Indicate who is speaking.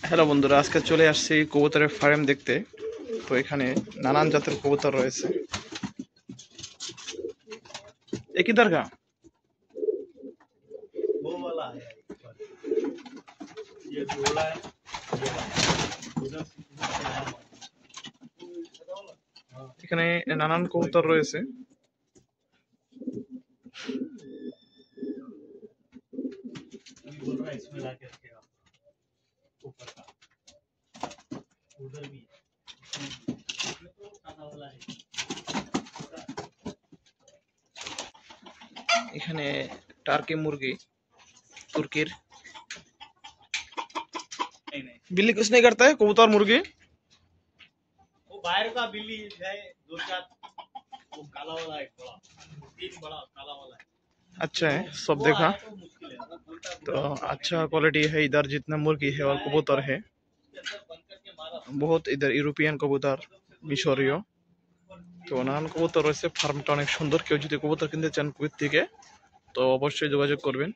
Speaker 1: Hello বন্ধুরা, আজকে চলে আসছি কবুতরের ফার্ম দেখতে। তো এখানে নানান জাতের কবুতর রয়েছে। একই দরগা
Speaker 2: वो वाला है ऊपर, ये गोला है, ये वाला उधर से आया हुआ है। हाँ,
Speaker 1: এখানে নানান কবুতর রয়েছে।
Speaker 2: अभी बोल रहा है इसमें ला के रखेगा ऊपर का, उधर भी है। इसमें तो सादा वाला है।
Speaker 1: এখানে টার্কি মুরগি, तुर्कीर
Speaker 2: नहीं नहीं,
Speaker 1: बिल्ली कुछ नहीं करता है, कबूतर मुर्गी।
Speaker 2: वो बाहर का बिल्ली है, दो चार, वो काला वाला है बड़ा, तीन बड़ा काला वाला है।
Speaker 1: अच्छा है, सब
Speaker 2: वो
Speaker 1: देखा।
Speaker 2: आया तो मुश्किल है, वो बोलता है
Speaker 1: तो अच्छा क्वालिटी है इधर, जितना मुर्गी है और कबूतर है
Speaker 2: अंदर बंद करके मारा।
Speaker 1: बहुत। इधर यूरोपियन कबूतर, মিশরীয়। তো নানান কবুতর রয়েছে। ফার্মটা অনেক সুন্দর। কেউ যদি কবুতর কিনতে চান কুয়েত থেকে তো অবশ্যই যোগাযোগ করবেন।